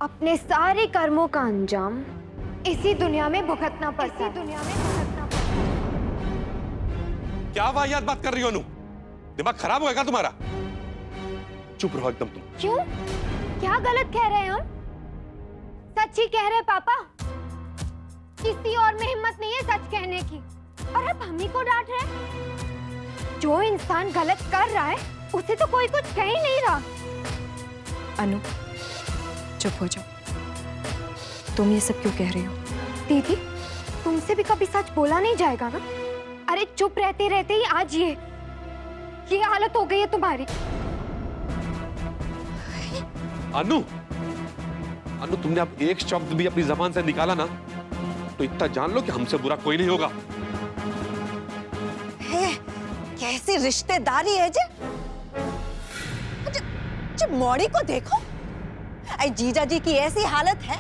अपने सारे कर्मों का अंजाम इसी दुनिया में भुगतना पड़ता है। क्या वाहियात बात कर रही हो अनु? दिमाग खराब होगा तुम्हारा? चुप रहो एकदम तुम। क्यों? क्या गलत कह रहे हैं हम? सच ही कह रहे पापा। किसी और में हिम्मत नहीं है सच कहने की, और अब हम ही को डांट रहे हैं। जो इंसान गलत कर रहा है उसे तो कोई कुछ कह ही नहीं रहा। अनु, चुप हो जाओ। तुम ये सब क्यों कह रही हो? दीदी, तुमसे भी कभी सच बोला नहीं जाएगा ना? अरे चुप रहते रहते ही आज ये हालत हो गई है तुम्हारी। अनु, अनु तुमने अब एक शब्द भी अपनी जबान से निकाला ना तो इतना जान लो कि हमसे बुरा कोई नहीं होगा। कैसी रिश्तेदारी है जे? मोड़ी को देखो, जीजा जी की ऐसी हालत है,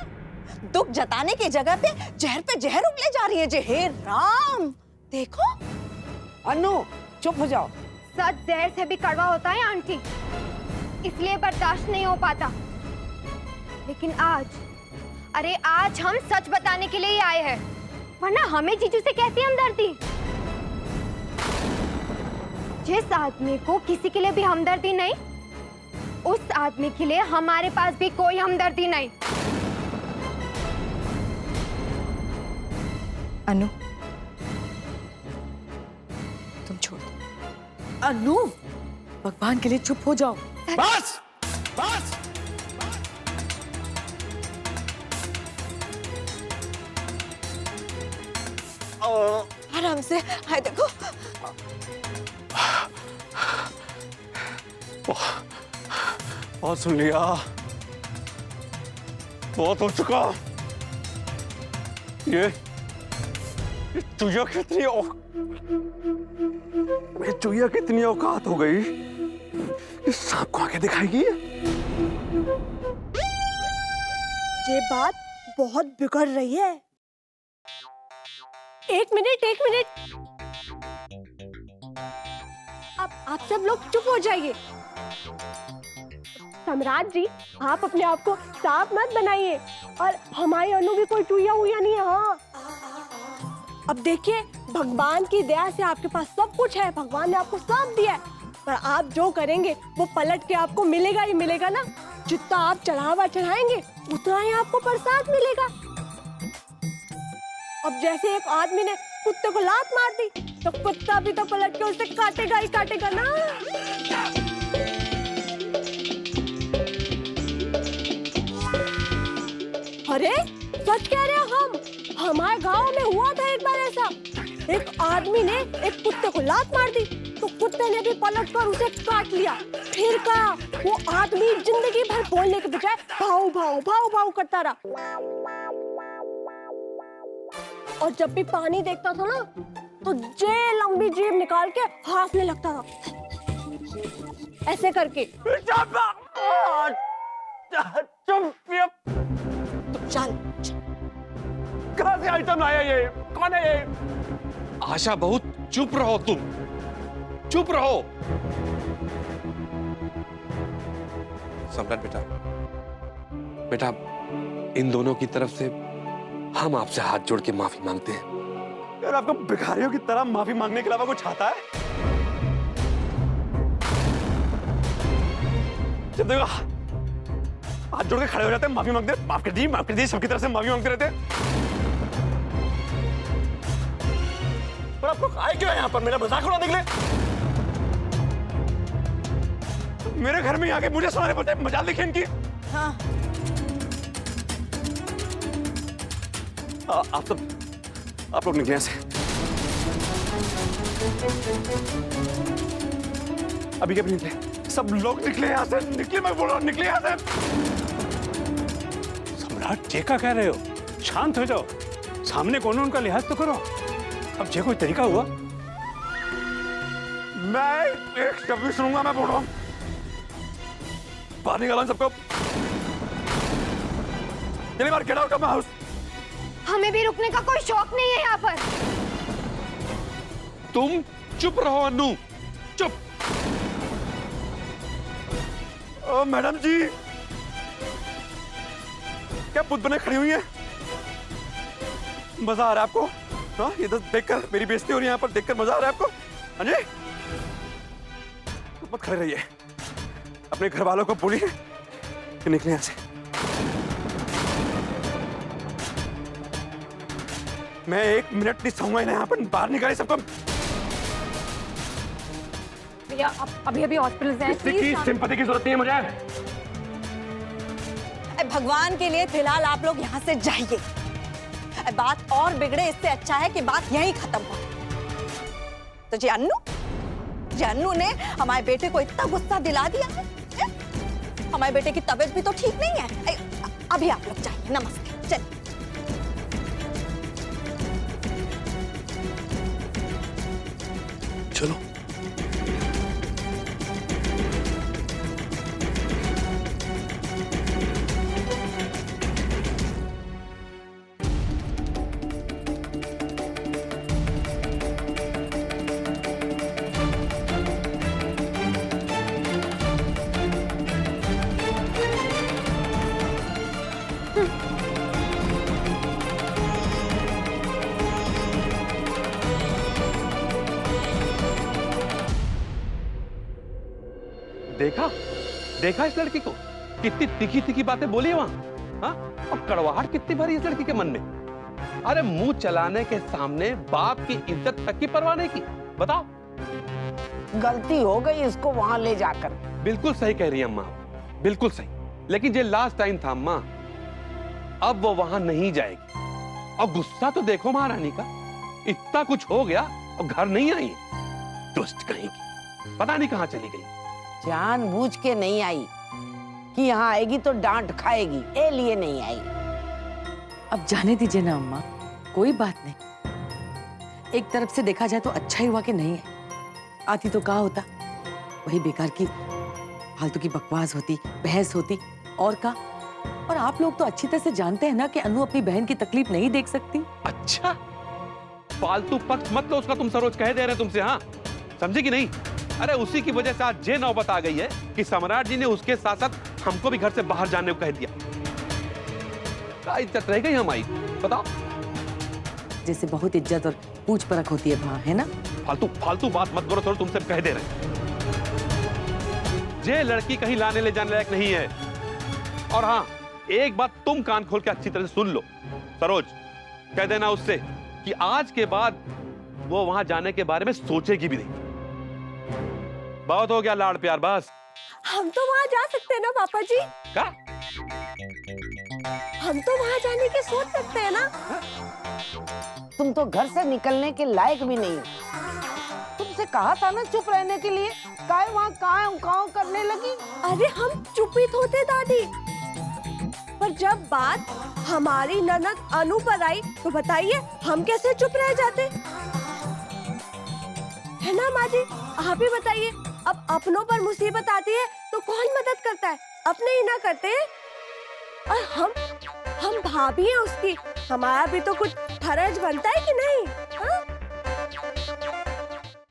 दुख जताने की जगह पे जहर उगले जा रही है जे। हे राम, देखो। अनु, चुप हो जाओ। सच जहर से भी कड़वा होता है आंटी, इसलिए बर्दाश्त नहीं हो पाता। लेकिन आज हम सच बताने के लिए ही आए हैं, वरना हमें जीजू से कैसी हमदर्दी? जिस आदमी को किसी के लिए भी हमदर्दी नहीं, उस आदमी के लिए हमारे पास भी कोई हमदर्दी नहीं। अनु, तुम छोड़ दो। अनु, भगवान के लिए चुप हो जाओ। बस बस। आराम से, हाय देखो। बहुत सुन लिया, बहुत हो चुका। ये चुहिया कितनी औकात हो गई, इस सांप को आके दिखाएगी। ये बात बहुत बिगड़ रही है। एक मिनट। आप सब लोग चुप हो जाइए। सम्राट जी, आप अपने आप को सांप मत बनाइए, और हमारी अनु भी कोई चूहिया हुआ नहीं है। हाँ, अब देखिए, भगवान की दया से आपके पास सब कुछ है, भगवान ने आपको सब दिया है, पर आप जो करेंगे वो पलट के आपको मिलेगा ही मिलेगा ना। जितना आप चढ़ावा चढ़ाएंगे उतना ही आपको प्रसाद मिलेगा। अब जैसे एक आदमी ने कुत्ते को लात मार दी, तो कुत्ता भी तो पलट के उसे काटेगा ही काटेगा ना। अरे सच कह रहे हो हम, हमारे गांव में हुआ था एक बार ऐसा। एक आदमी ने एक कुत्ते को लात मार दी, तो कुत्ते ने भी पलट कर उसे काट लिया। फिर कहा, वो आदमी जिंदगी भर बोलने के बजाय भाव भाव भाव भाव करता रहा, और जब भी पानी देखता था ना तो जे लंबी जीभ निकाल के हांफने लगता था, ऐसे करके। चल, कहां से आइटम लाया ये? कौन है ये? आशा बहुत, चुप रहो तुम, चुप रहो। सम्राट बेटा, इन दोनों की तरफ से हम आपसे हाथ जोड़ के माफी मांगते हैं। यार, आपको भिखारियों की तरह माफी मांगने के अलावा कुछ आता है? जब देखो हाथ जोड़ के खड़े हो जाते हैं, माफी मांगते, माफ कर दीजिए, सबकी तरफ से माफी मांगते रहते हैं। पर आप लोग आए क्यों यहाँ पर? मेरा मजाक उड़ाने के लिए? मेरे घर में आके मुझे सुनाने पड़ता है, मजाल देखिए इनकी। हाँ। आप लोग निकले यहाँ से। अभी कभी निकले, सब लोग निकले यहाँ से, निकले, मैं बोल रहा हूँ, निकले यहाँ से। सम्राट, ये क्या कह रहे हो? शांत हो जाओ, सामने कौन, उनका लिहाज तो करो। अब ये कोई तरीका हुआ? मैं एक शब्द भी सुनूंगा, मैं बोल रहा हूँ। बाहर निकालो सबको, चलिए बाहर, get out of my house. हमें भी रुकने का कोई शौक नहीं है यहाँ पर। तुम चुप रहो अनु, चुप। ओ मैडम जी, क्या बुत बने खड़ी हुई है? मजा आ रहा है आपको? हाँ, ये तो देखकर मेरी बेइज्जती हो रही है यहाँ पर, देखकर मजा आ रहा है आपको? हाँ जी, मत खड़े रहिए, अपने घर वालों को बोलिए कि निकले यहाँ से। मैं 1 मिनट नहीं सहूंगा इन्हें यहाँ पर बाहर निकाले सबको। भैया अभी अभी हॉस्पिटल से किसी की सिंपैथी की जरूरत नहीं है मुझे। भगवान के लिए फिलहाल आप लोग यहाँ से जाइए। बात और बिगड़े इससे अच्छा है कि बात यहीं खत्म हो। तो जानू ने हमारे बेटे को इतना गुस्सा दिला दिया है? हमारे बेटे की तबीयत भी तो ठीक नहीं है। अभी आप लोग जाइए, नमस्ते, चलिए। चलो। देखा इस लड़की को, कितनी तीखी तीखी बातें बोली है वहां। हाँ, और कड़वाहट कितनी भरी इस लड़की के मन में। अरे मुंह चलाने के सामने बाप की इज्जत तक की परवाह नहीं की। बताओ, गलती हो गई इसको वहां ले जाकर। बिल्कुल सही कह रही है अम्मा, बिल्कुल सही। लेकिन ये लास्ट टाइम था अम्मा, अब वो वहां नहीं जाएगी। और गुस्सा तो देखो महारानी का, इतना कुछ हो गया और घर नहीं आई। दुष्ट कहीं की, पता नहीं कहां चली गई। जानबूझ के नहीं आई कि यहाँ आएगी तो डांट खाएगी, ए लिए नहीं आई। अब जाने दीजिए ना अम्मा, कोई बात नहीं। एक तरफ से देखा जाए तो अच्छा ही हुआ कि नहीं है। आती तो कहा होता, वही बेकार की फालतू की बकवास होती, बहस होती और का। और आप लोग तो अच्छी तरह से जानते हैं ना कि अनु अपनी बहन की तकलीफ नहीं देख सकती। अच्छा, फालतू पक्ष मत लो उसका, तुम सरोज कह दे रहे हैं तुमसे। हाँ, समझे कि नहीं? अरे उसी की वजह से आज ये नौबत आ गई है कि सम्राट जी ने उसके साथ साथ हमको भी घर से बाहर जाने को कह दिया। क्या इज्जत रह गई हमारी, बताओ? जैसे बहुत इज्जत और पूछ परख होती है वहां, है ना? फालतू बात मत करो, थोड़ा तुमसे कह दे रहे हैं। ये लड़की कहीं लाने ले जाने लायक नहीं है। और हाँ, एक बात तुम कान खोल के अच्छी तरह से सुन लो, सरोज, कह देना उससे कि आज के बाद वो वहां जाने के बारे में सोचेगी भी नहीं। बहुत हो गया लाड़ प्यार, बस। हम तो वहाँ जा सकते हैं ना पापा जी? क्या? हम तो वहाँ जाने की सोच सकते हैं ना? तुम तो घर से निकलने के लायक भी नहीं हो। तुमसे कहा था ना चुप रहने के लिए, काहे वहाँ काऊ करने लगी। अरे हम चुप ही तो थे दादी, पर जब बात हमारी ननद अनु पर आई तो बताइए हम कैसे चुप रह जाते, है ना माँ जी? आप ही बताइए, अब अपनों पर मुसीबत आती है तो कौन मदद करता है? अपने ही ना करते हैं। और हम भाभी हैं उसकी, हमारा भी तो कुछ फर्ज बनता है कि नहीं? हाँ?